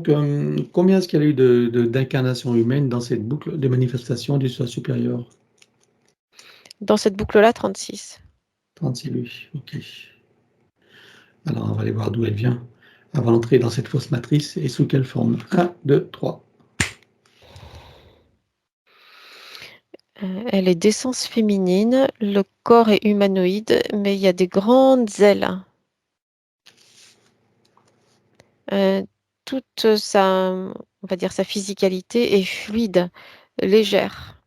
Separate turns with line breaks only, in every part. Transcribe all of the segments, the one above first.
Donc, combien est-ce qu'il y a eu d'incarnations humaines dans cette boucle de manifestation du soi supérieur?
Dans cette boucle-là, 36.
36, oui, ok. Alors, on va aller voir d'où elle vient. Avant d'entrer dans cette fausse matrice et sous quelle forme? 1, 2, 3.
Elle est d'essence féminine, le corps est humanoïde, mais il y a des grandes ailes. Toute on va dire sa physicalité est fluide, légère,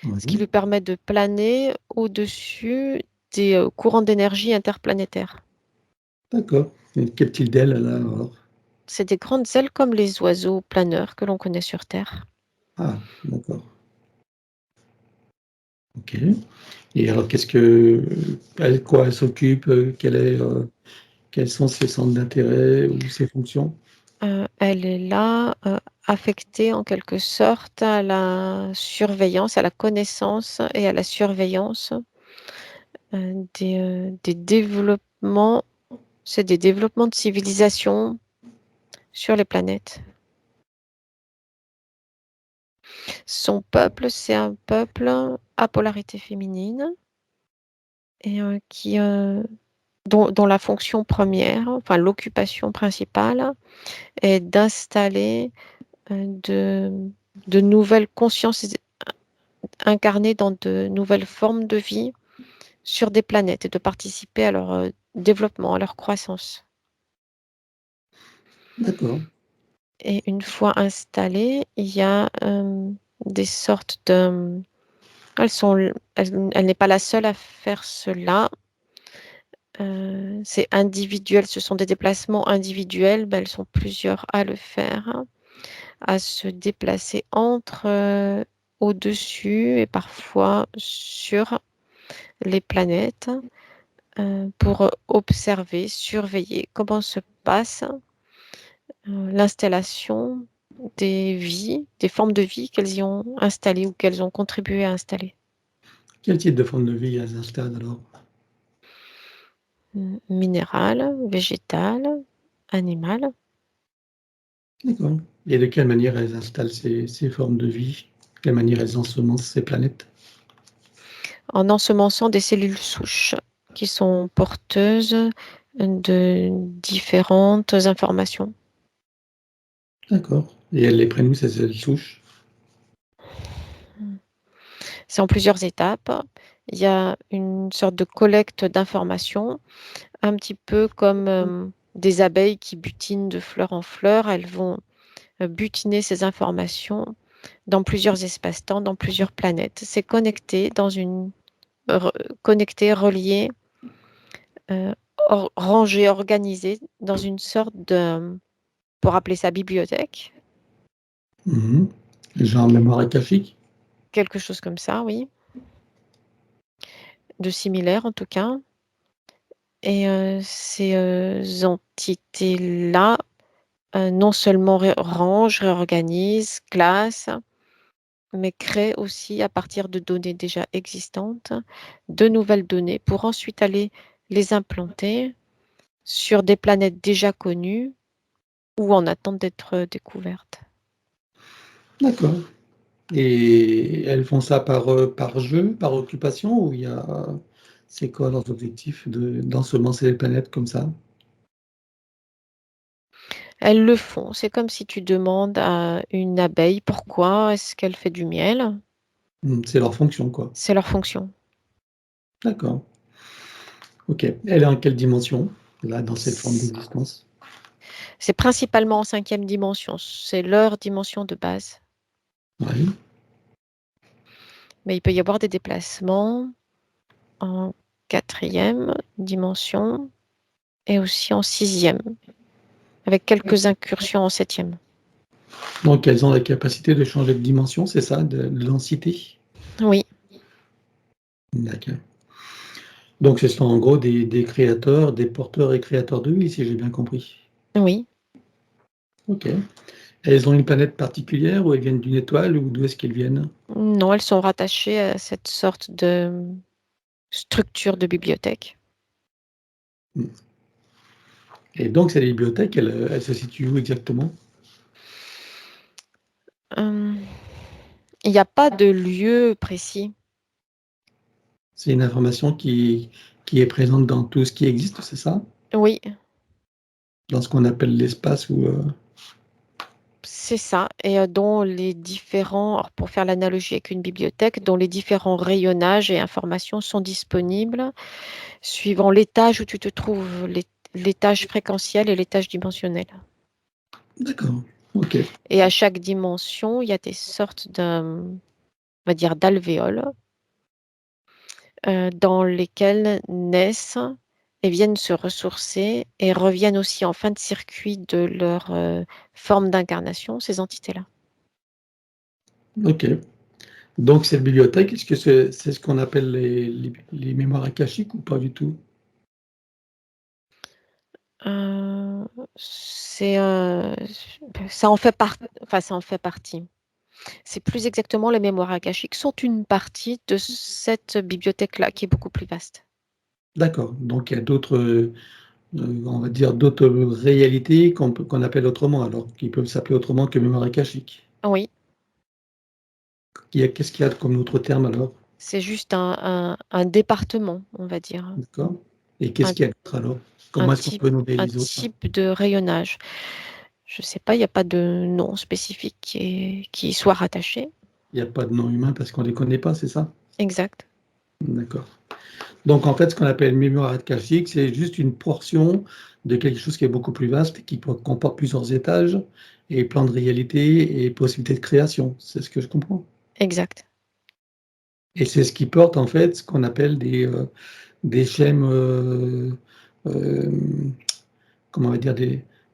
ce qui
Oui,
lui permet de planer au-dessus des courants d'énergie interplanétaires.
d'accord. Et quel type d'aile elle a alors?
C'est des grandes ailes comme les oiseaux planeurs que l'on connaît sur Terre.
Ah, d'accord. Ok. Et alors, quoi elle s'occupe? Quels sont ses centres d'intérêt ou ses fonctions?
Elle est là, affectée en quelque sorte à la surveillance, à la connaissance et à la surveillance des développements. C'est des développements de civilisation sur les planètes. Son peuple, c'est un peuple à polarité féminine et dont la fonction première, enfin l'occupation principale, est d'installer de, de nouvelles consciences incarnées dans de nouvelles formes de vie sur des planètes et de participer à leur développement, à leur croissance.
D'accord.
Et une fois installées, il y a des sortes de... Elle n'est pas la seule à faire cela. C'est individuel, ce sont des déplacements individuels, ben, elles sont plusieurs à le faire, à se déplacer entre, au-dessus et parfois sur les planètes pour observer, surveiller comment se passe l'installation des vies, des formes de vie qu'elles y ont installées ou qu'elles ont contribué à installer.
Quel type de forme de vie elles installent alors?
Minérales, végétales, animales.
D'accord. Et de quelle manière elles installent ces formes de vie? De quelle manière elles ensemencent ces planètes?
En ensemençant des cellules souches qui sont porteuses de différentes informations.
D'accord. Et elles les prennent où ces cellules souches?
C'est en plusieurs étapes. Il y a une sorte de collecte d'informations, un petit peu comme des abeilles qui butinent de fleur en fleur. Elles vont butiner ces informations dans plusieurs espaces-temps, dans plusieurs planètes. C'est connecté connecté, relié, rangé, organisé dans une sorte de, pour appeler ça bibliothèque,
Mhm. Genre mémoire akashique?
quelque chose comme ça, oui, de similaire en tout cas. Et ces entités-là, non seulement rangent, réorganisent, classent, mais créent aussi à partir de données déjà existantes, de nouvelles données pour ensuite aller les implanter sur des planètes déjà connues ou en attente d'être découvertes.
D'accord. Et elles font ça par jeu, par occupation, ou c'est quoi leurs objectifs d'ensemencer les planètes comme ça?
Elles le font. C'est comme si tu demandes à une abeille pourquoi est-ce qu'elle fait du miel.
C'est leur fonction, quoi.
C'est leur fonction.
D'accord. Ok. Elle est en quelle dimension, là, dans cette forme d'existence?
C'est principalement en 5e dimension. C'est leur dimension de base.
Oui.
Mais il peut y avoir des déplacements en 4e dimension et aussi en 6e, avec quelques incursions en 7e.
Donc, elles ont la capacité de changer de dimension, c'est ça, de densité?
Oui,
D'accord. Donc, ce sont en gros des créateurs, des porteurs et créateurs de vie, si j'ai bien compris.
oui.
Ok. Elles ont une planète particulière ou elles viennent d'une étoile ou d'où est-ce qu'elles viennent?
Non, elles sont rattachées à cette sorte de structure de bibliothèque.
Et donc cette bibliothèque, elle se situe où exactement?
Il n'y a pas de lieu précis.
C'est une information qui est présente dans tout ce qui existe, c'est ça?
Oui,
Dans ce qu'on appelle l'espace ou,
c'est ça. Et dont les différents, alors pour faire l'analogie avec une bibliothèque, dont les différents rayonnages et informations sont disponibles suivant l'étage où tu te trouves, l'étage fréquentiel et l'étage dimensionnel.
d'accord, OK.
Et à chaque dimension, il y a des sortes on va dire, d'alvéoles dans lesquelles naissent et viennent se ressourcer et reviennent aussi en fin de circuit de leur forme d'incarnation, ces entités-là.
OK. Donc cette bibliothèque, est-ce que c'est ce qu'on appelle les mémoires akashiques ou pas du tout?
Euh, c'est, ça en fait enfin, ça en fait partie. C'est plus exactement les mémoires akashiques sont une partie de cette bibliothèque-là qui est beaucoup plus vaste.
D'accord, donc il y a d'autres, on va dire d'autres réalités qu'on appelle autrement alors, qui peuvent s'appeler autrement que mémoire akashique.
Oui,
Qu'est-ce qu'il y a comme autre terme alors?
c'est juste un département, on va dire,
D'accord, et qu'est-ce
un,
qu'il y a d'autre alors?
un
Comment est-ce qu'on
type,
peut nommer
un
les autres?
type de rayonnage. Je ne sais pas, il n'y a pas de nom spécifique qui y soit rattaché.
Il y a pas de nom humain parce qu'on les connaît pas, c'est ça?
Exact.
D'accord. Donc en fait, ce qu'on appelle mémoire akashique, c'est juste une portion de quelque chose qui est beaucoup plus vaste, qui comporte plusieurs étages et plans de réalité et possibilités de création. C'est ce que je comprends?
Exact.
Et c'est ce qui porte en fait ce qu'on appelle des schèmes, comment on va dire?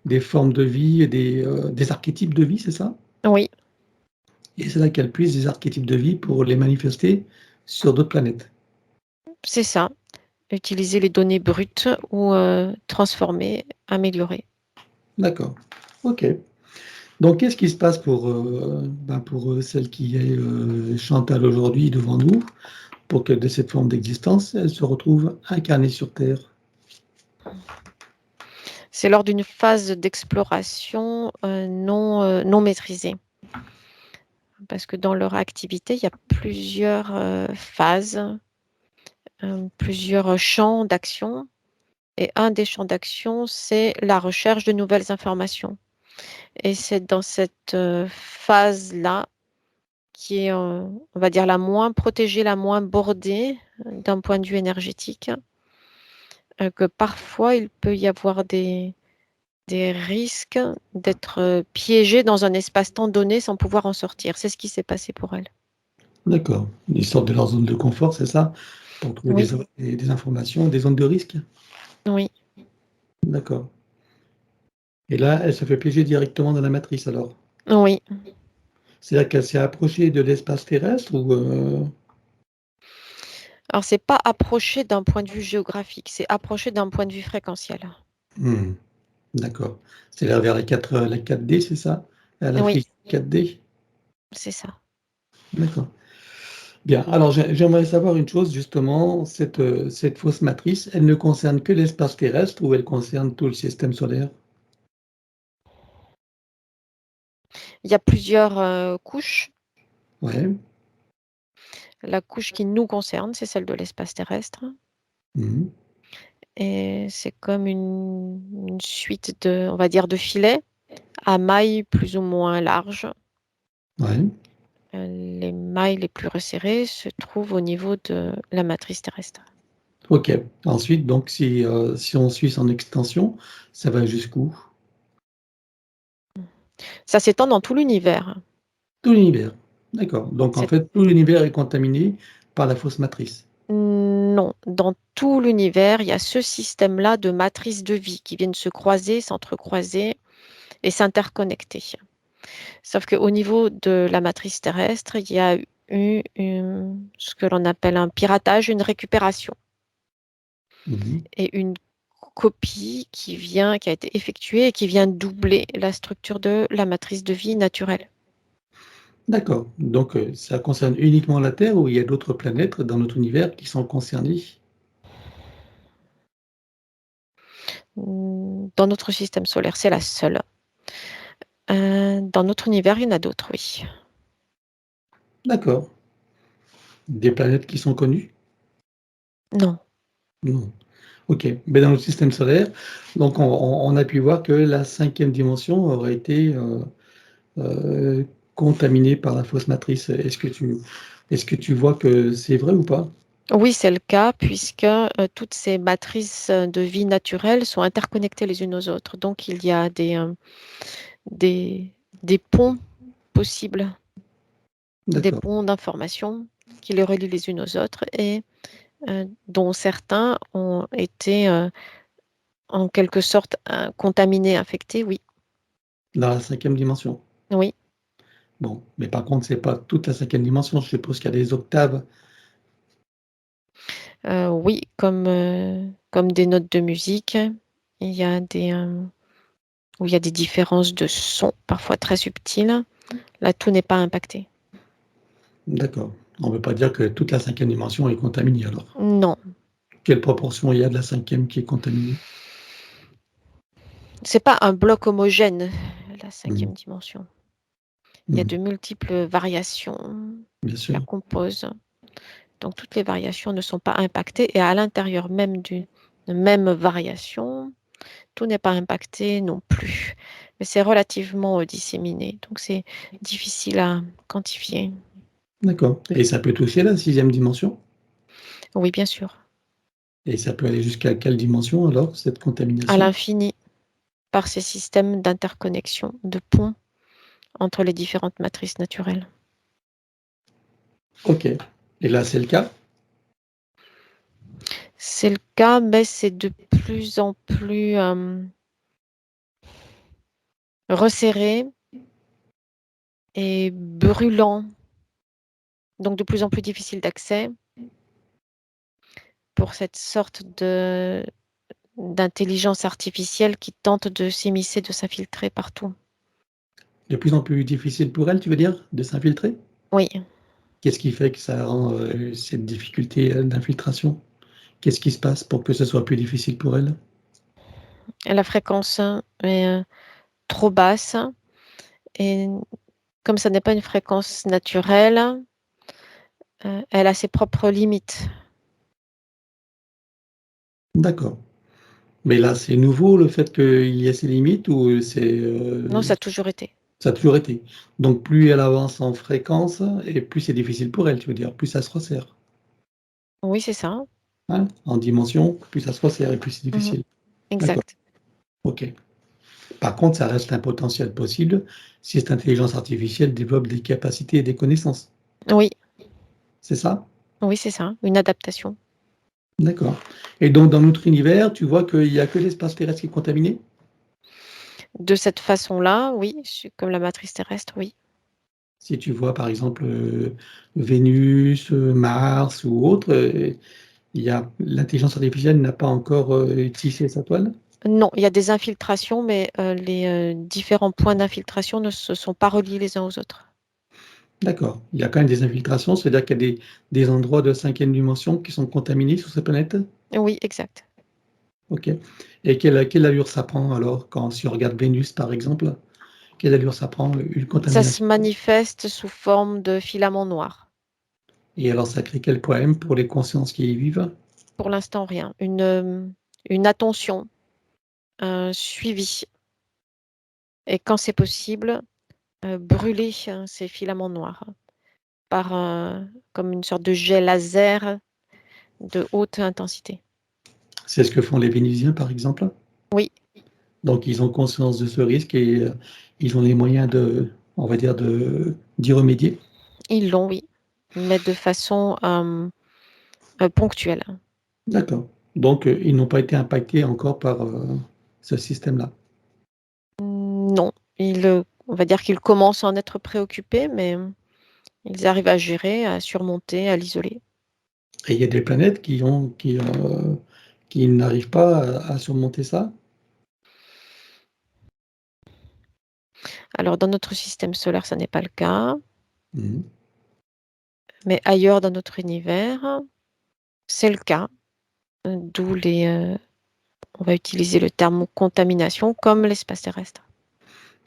Des formes de vie et des archétypes de vie, c'est ça?
Oui,
Et c'est là qu'elle puise des archétypes de vie pour les manifester sur d'autres planètes.
c'est ça. Utiliser les données brutes ou transformer, améliorer.
D'accord. OK. Donc qu'est-ce qui se passe pour celle qui est, Chantal aujourd'hui devant nous, pour que de cette forme d'existence, elle se retrouve incarnée sur terre?
C'est lors d'une phase d'exploration non maîtrisée. Parce que dans leur activité, il y a plusieurs phases, plusieurs champs d'action. Et un des champs d'action, c'est la recherche de nouvelles informations. Et c'est dans cette phase-là qui est, on va dire, la moins protégée, la moins bordée d'un point de vue énergétique, que parfois il peut y avoir des risques d'être piégé dans un espace-temps donné sans pouvoir en sortir. C'est ce qui s'est passé pour elle.
D'accord. Ils sortent de leur zone de confort, c'est ça? Pour trouver
Oui,
des informations, des zones de risque?
oui,
D'accord. Et là, elle se fait piéger directement dans la matrice alors?
oui.
C'est-à-dire qu'elle s'est approchée de l'espace terrestre ou,
Alors, c'est pas approché d'un point de vue géographique, c'est approché d'un point de vue fréquentiel.
Mmh, d'accord. C'est-à-dire vers la 4D, c'est ça? À la
Oui,
fréquence 4D?
c'est ça.
D'accord. Bien, alors j'aimerais savoir une chose justement, cette fausse matrice, elle ne concerne que l'espace terrestre ou elle concerne tout le système solaire?
Il y a plusieurs couches.
Ouais.
La couche qui nous concerne, c'est celle de l'espace terrestre.
Mmh.
Et c'est comme une suite de, on va dire, de filets à mailles plus ou moins larges.
Ouais.
Les mailles les plus resserrées se trouvent au niveau de la matrice terrestre.
OK. Ensuite donc si on suit son extension, ça va jusqu'où?
Ça s'étend dans tout l'univers.
Tout l'univers. D'accord. Donc en
C'est
fait, tout l'univers est contaminé par la fausse matrice.
Non, dans tout l'univers, il y a ce système-là de matrices de vie qui viennent se croiser, s'entrecroiser et s'interconnecter. Sauf qu'au niveau de la matrice terrestre, il y a eu ce que l'on appelle un piratage, une récupération
Mmh.
et une copie qui a été effectuée et qui vient doubler la structure de la matrice de vie naturelle.
D'accord. Donc ça concerne uniquement la Terre ou il y a d'autres planètes dans notre univers qui sont concernées?
Dans notre système solaire, c'est la seule. Dans notre univers, il y en a d'autres, oui.
D'accord. Des planètes qui sont connues?
Non.
Non. OK. Mais dans le système solaire, donc on a pu voir que la 5e dimension aurait été, heu, contaminée par la fausse matrice. Est-ce que tu vois que c'est vrai ou pas?
Oui, c'est le cas puisque, toutes ces matrices, de vie naturelle sont interconnectées les unes aux autres. Donc il y a des ponts possibles, des
D'accord.
ponts d'informations qui les relient les unes aux autres et dont certains ont été, en quelque sorte, contaminés, infectés, oui.
Dans la 5e dimension.
Oui,
Bon, mais par contre, c'est pas toute la 5e dimension. Je suppose qu'il y a des octaves.
oui, comme des notes de musique, il y a où il y a des différences de son, parfois très subtiles. Là, tout n'est pas impacté.
D'accord. On ne veut pas dire que toute la 5e dimension est contaminée alors.
Non,
Quelle proportion il y a de la 5e qui est contaminée?
c'est pas un bloc homogène, la
Mmh.
5e dimension. Il y a
Mmh.
de multiples variations
Bien
qui la
sûr.
composent. Donc toutes les variations ne sont pas impactées et à l'intérieur même d'une même variation, tout n'est pas impacté non plus. Mais c'est relativement, disséminé, donc c'est difficile à quantifier.
D'accord et ça peut toucher la 6e dimension?
Oui, bien sûr,
Et ça peut aller jusqu'à quelle dimension alors, cette
à
contamination?
l'infini, par ces systèmes d'interconnexion, de ponts entre les différentes matrices naturelles.
OK et là, c'est le cas?
C'est le cas, mais c'est de plus en plus, resserré et brûlant, donc de plus en plus difficile d'accès pour cette sorte d'intelligence artificielle qui tente de s'immiscer, de s'infiltrer partout.
De plus en plus difficile pour elle, tu veux dire, de s'infiltrer?
Oui,
Qu'est-ce qui fait que ça rend, cette difficulté, d'infiltration? Qu'est-ce qui se passe pour que ce soit plus difficile pour elle?
la fréquence est, trop basse et comme ça n'est pas une fréquence naturelle, elle a ses propres limites.
D'accord. Mais là, c'est nouveau le fait qu'il y ait ces limites ou
Non, ça a toujours été.
ça a toujours été? Donc plus elle avance en fréquence et plus c'est difficile pour elle, tu veux dire? Plus ça se resserre,
Oui, c'est ça.
hein? En dimension, plus ça se resserre et plus c'est
Mmh.
difficile. D'accord,
Exact.
OK. Par contre, ça reste un potentiel possible si cette intelligence artificielle développe des capacités et des connaissances.
Oui,
C'est ça?
oui, c'est ça, une adaptation.
D'accord et donc dans notre univers, tu vois qu'il y a que l'espace terrestre qui est contaminé?
De cette façon-là, oui, comme la matrice terrestre, oui.
Si tu vois par exemple, Vénus, Mars ou autre, il y a l'intelligence artificielle n'a pas encore, tissé sa toile?
Non, il y a des infiltrations, mais les, différents points d'infiltration ne se sont pas reliés les uns aux autres.
D'accord. Il y a quand même des infiltrations, c'est-à-dire qu'il y a des endroits de 5e dimension qui sont contaminés sur cette planète?
Oui, exact.
OK et quelle allure ça prend alors quand si on regarde Vénus par exemple? Quelle allure ça prend, une
Ça se
contamination?
manifeste sous forme de filaments noirs.
Et alors ça crée quel problème pour les consciences qui y vivent?
Pour l'instant, rien. Une attention, suivie et quand c'est possible, brûler, ces filaments noirs par, comme une sorte de jet laser de haute intensité.
C'est ce que font les Vénusiens par exemple?
Oui,
Donc ils ont conscience de ce risque et ils ont les moyens on va dire d'y remédier?
ils l'ont, oui, mais de façon, ponctuelle.
D'accord. Donc ils n'ont pas été impactés encore par, ce système-là?
Non, on va dire qu'ils commencent à en être préoccupés, mais ils arrivent à gérer, à surmonter, à l'isoler.
Et il y a des planètes qui n'arrivent pas à surmonter ça?
Alors dans notre système solaire, ça n'est pas le cas,
Mmh mh.
mais ailleurs dans notre univers, c'est le cas, d'où on va utiliser le terme contamination comme l'espace terrestre.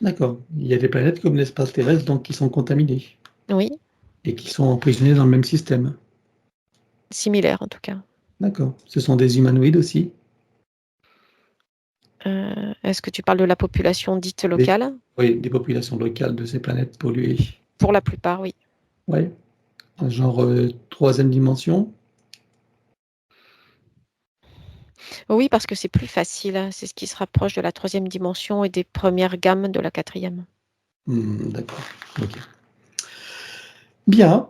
D'accord. Il y a des planètes comme l'espace terrestre, donc qui sont contaminées
Oui,
et qui sont emprisonnées dans le même système.
similaire en tout cas.
D'accord. Ce sont des humanoïdes aussi?
Est-ce que tu parles de la population dite
Des
locale?
oui, des populations locales de ces planètes polluées.
Pour la plupart, oui.
Ouais. Un genre, 3e dimension?
Oui, parce que c'est plus facile, hein. C'est ce qui se rapproche de la 3e dimension et des premières gammes de la 4e.
D'accord. OK. Bien.